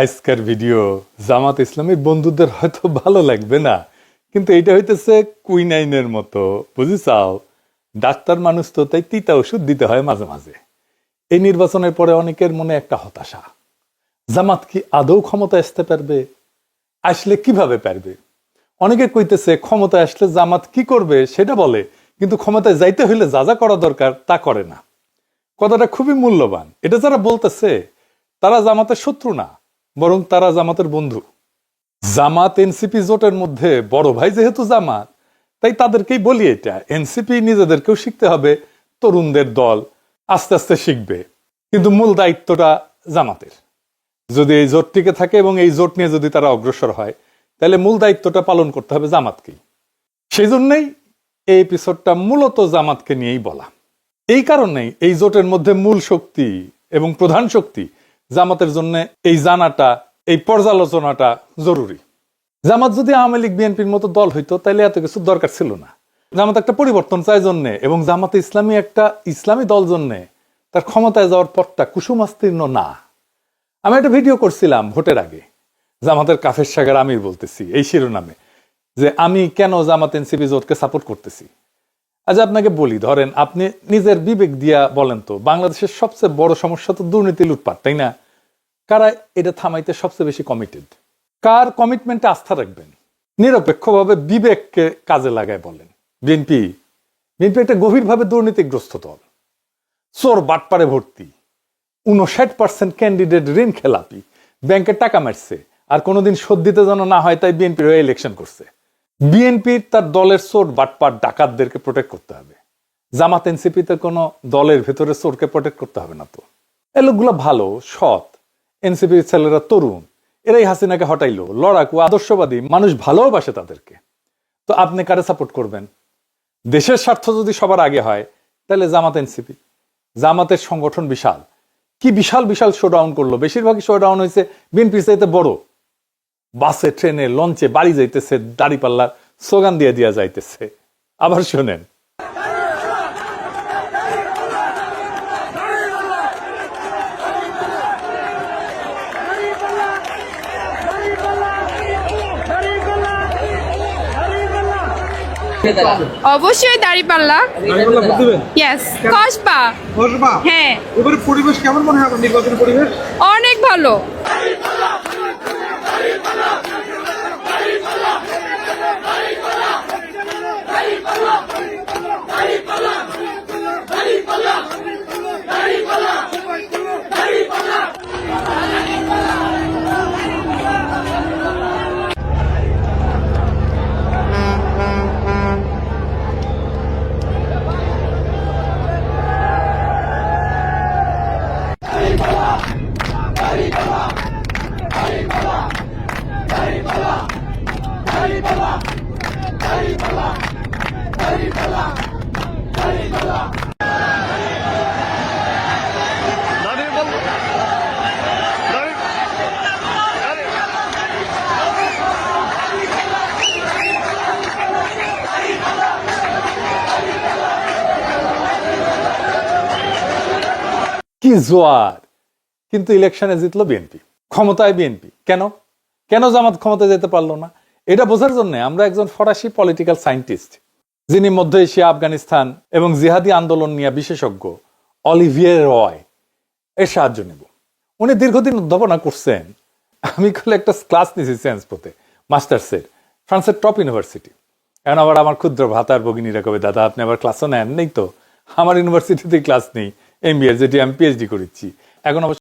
আজকের ভিডিও জামাত ইসলামের বন্ধুদের হয়তো ভালো লাগবে না, কিন্তু এটা হইতেছে কুইনাইনের মতো, বুঝিছাও? ডাক্তার মানুষ তো, তাই তিতা ওষুধ দিতে হয় মাঝে মাঝে। এই নির্বাচনের পরে অনেকের মনে একটা হতাশা, জামাত কি আদৌ ক্ষমতা আসতে পারবে? আসলে কিভাবে পারবে? অনেকে কইতেছে ক্ষমতায় আসলে জামাত কি করবে সেটা বলে, কিন্তু ক্ষমতায় যাইতে হইলে যা যা করা দরকার তা করে না। কথাটা খুবই মূল্যবান। এটা যারা বলতেছে তারা জামাতের শত্রু না, বরং তারা জামাতের বন্ধু। জামাত এনসিপি জোটের মধ্যে বড় ভাই যেহেতু জামাত, তাই তাদেরকেই বলি এটা, এনসিপি নিজেদেরকেও শিখতে হবে, তরুণদের দল আস্তে আস্তে শিখবে, কিন্তু মূল দায়িত্বটা জামাতের। যদি এই জোট টিকে থাকে এবং এই জোট নিয়ে যদি তারা অগ্রসর হয়, তাহলে মূল দায়িত্বটা পালন করতে হবে জামাতকেই। সেই জন্যই এই এপিসোডটা মূলত জামাতকে নিয়েই বলা। এই কারণেই এই জোটের মধ্যে মূল শক্তি এবং প্রধান শক্তি জামাতের জন্য এই জানাটা, এই পর্যালোচনাটা জরুরি। জামাত যদি আওয়ামী লীগ বিএনপির মতো দল হইতো তাহলে এত কিছু দরকার ছিল না। জামাত একটা পরিবর্তন চায় জন্যে, এবং জামাতে ইসলামী একটা ইসলামী দল জন্যে তার ক্ষমতায় যাওয়ার পথটা কুসুমাস্তীর্ণ না। আমি একটা ভিডিও করছিলাম ভোটের আগে, জামাতের কাফের সাগর আমির বলতেছি এই শিরোনামে, যে আমি কেন জামাত এনসিপি জোটকে সাপোর্ট করতেছি। আজ আপনাকে বলি, ধরেন আপনি নিজের বিবেক দিয়া বলেন তো, বাংলাদেশের সবচেয়ে বড় সমস্যা তো দুর্নীতি, লুটপাট, তাই না? কারা এটা থামাইতে সবচেয়ে বেশি কমিটেড? কার কমিটমেন্টে আস্থা রাখবেন? নিরপেক্ষভাবে বিবেককে কাজে লাগায় বলেন। বিএনপি একটা গভীরভাবে দুর্নীতিগ্রস্ত দল, চোর বাটপারে ভর্তি, 59% ক্যান্ডিডেট ঋণ খেলাপি, ব্যাংকের টাকা মারছে, আর কোনোদিন শোধ দিতে যেন না হয় তাই বিএনপির হয়ে ইলেকশন করছে। বিএনপির তার দলের চোর বাটপার ডাকাতদেরকে প্রোটেক্ট করতে হবে। জামাত এনসিপিতে কোনো দলের ভেতরে চোরকে প্রোটেক্ট করতে হবে না তো। এই লোকগুলো ভালো, সৎ, এনসিপির ছেলেরা তরুণ, এরাই হাসিনাকে হটাইলো, লড়াকু, আদর্শবাদী মানুষ, ভালোবাসে তাদেরকে। তো আপনি কারে সাপোর্ট করবেন? দেশের স্বার্থ যদি সবার আগে হয়, তাহলে জামাত এনসিপি। জামাতের সংগঠন বিশাল, কি বিশাল বিশাল শোডাউন করলো, বেশিরভাগই শোডাউন হয়েছে বিএনপির চাইতে বড়। বাসে, ট্রেনে, লঞ্চে বাড়ি যাইতেছে, দাড়িপাল্লার স্লোগান দিয়ে দিয়া যাইতেছে। আবার শোনেন, অবশ্যই দাঁড়িপাল্লা। ইয়েস, কসবা। হ্যাঁ, এবারে পরিবেশ কেমন মনে হয় আপনার, নির্বাচনী পরিবেশ? অনেক ভালো। কি জোয়ার! কিন্তু ইলেকশনে জিতলো বিএনপি, ক্ষমতায় বিএনপি। কেন কেন জামাত ক্ষমতায় যেতে পারলো না? এটা বোঝার জন্য আমরা একজন ফরাসি পলিটিক্যাল সায়েন্টিস্ট, যিনি মধ্য এশিয়া, আফগানিস্তান এবং জিহাদি আন্দোলন নিয়ে বিশেষজ্ঞ, অলিভিয়ে রয় এর সাহায্য নেব। উনি দীর্ঘদিন অধ্যাপনা করছেন। আমি একটা ক্লাস নিয়েছি সায়েন্স পথে, মাস্টার্সের, ফ্রান্সের টপ ইউনিভার্সিটি। এখন আবার আমার ক্ষুদ্র ভাতার ভগিনীরা কবে, দাদা আপনি আবার ক্লাসও নেন? নেই তো, আমার ইউনিভার্সিটিতেই ক্লাস নেই, MBA, যেটি আমি PhD করেছি। এখন অবশ্য